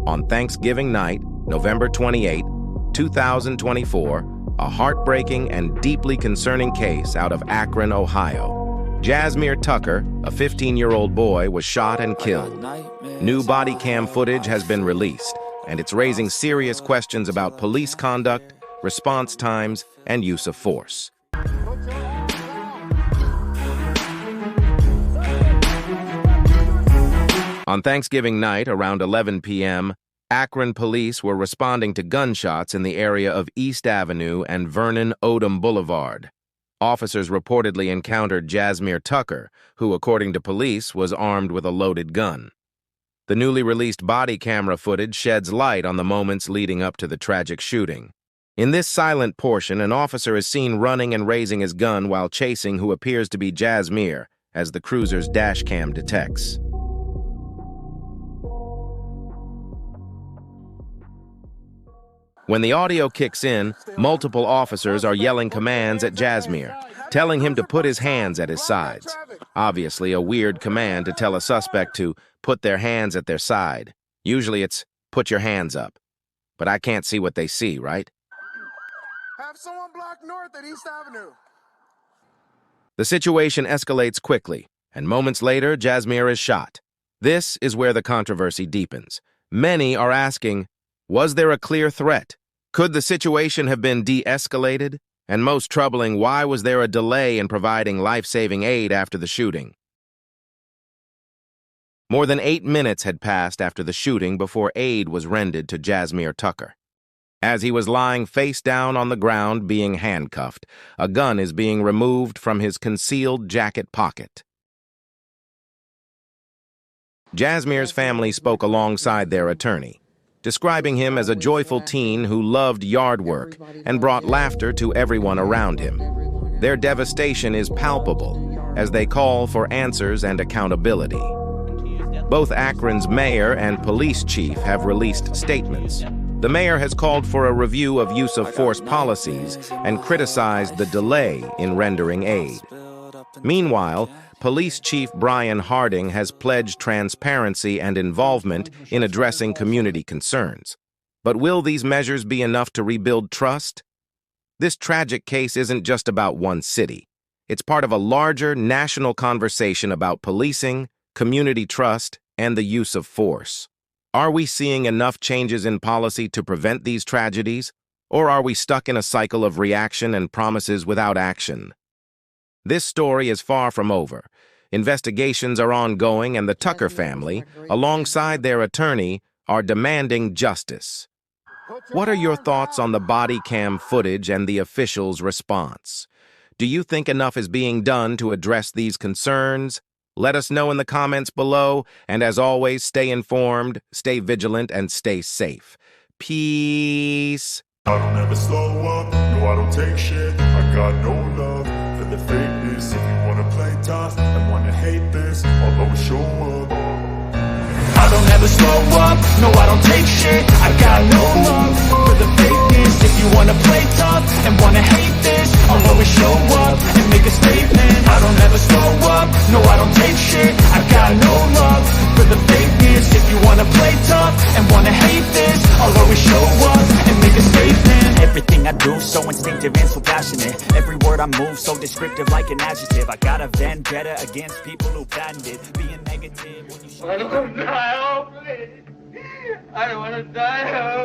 On Thanksgiving night, November 28, 2024, a heartbreaking and deeply concerning case out of Akron, Ohio. Jazmir Tucker, a 15-year-old boy, was shot and killed. New body cam footage has been released, and it's raising serious questions about police conduct, response times, and use of force. On Thanksgiving night, around 11 p.m., Akron police were responding to gunshots in the area of East Avenue and Vernon Odom Boulevard. Officers reportedly encountered Jazmir Tucker, who, according to police, was armed with a loaded gun. The newly released body camera footage sheds light on the moments leading up to the tragic shooting. In this silent portion, an officer is seen running and raising his gun while chasing who appears to be Jazmir, as the cruiser's dash cam detects. When the audio kicks in, multiple officers are yelling commands at Jazmir, telling him to put his hands at his sides. Obviously, a weird command to tell a suspect to put their hands at their side. Usually it's, put your hands up. But I can't see what they see, right? Have someone block north at East Avenue. The situation escalates quickly, and moments later, Jazmir is shot. This is where the controversy deepens. Many are asking, was there a clear threat? Could the situation have been de-escalated? And most troubling, why was there a delay in providing life-saving aid after the shooting? More than 8 minutes had passed after the shooting before aid was rendered to Jazmir Tucker. As he was lying face down on the ground being handcuffed, a gun is being removed from his concealed jacket pocket. Jazmir's family spoke alongside their attorney, describing him as a joyful teen who loved yard work and brought laughter to everyone around him. Their devastation is palpable as they call for answers and accountability. Both Akron's mayor and police chief have released statements. The mayor has called for a review of use of force policies and criticized the delay in rendering aid. Meanwhile, Police Chief Brian Harding has pledged transparency and involvement in addressing community concerns. But will these measures be enough to rebuild trust? This tragic case isn't just about one city. It's part of a larger national conversation about policing, community trust, and the use of force. Are we seeing enough changes in policy to prevent these tragedies, or are we stuck in a cycle of reaction and promises without action? This story is far from over. Investigations are ongoing, and the Tucker family, alongside their attorney, are demanding justice. What are your thoughts on the body cam footage and the officials' response? Do you think enough is being done to address these concerns? Let us know in the comments below, and as always, stay informed, stay vigilant, and stay safe. Peace. I don't ever slow up, no I don't take shit. I got no love for the fakeness. If you wanna play tough and wanna hate this, I'll always show up. I don't ever slow up, no I don't take shit. I got no love for the fakeness. If you wanna play tough and wanna hate this, I'll always show up and make a statement. I don't ever slow up, no I don't take shit. I got no love for the fakeness. If you wanna play tough and wanna hate this, I'll always show up and make a statement. Everything I do so instinctive and so passionate. Every word I move so descriptive like an adjective. I got a vendetta against people who patented being negative when you I don't want to die, oh please. I don't want to die, oh.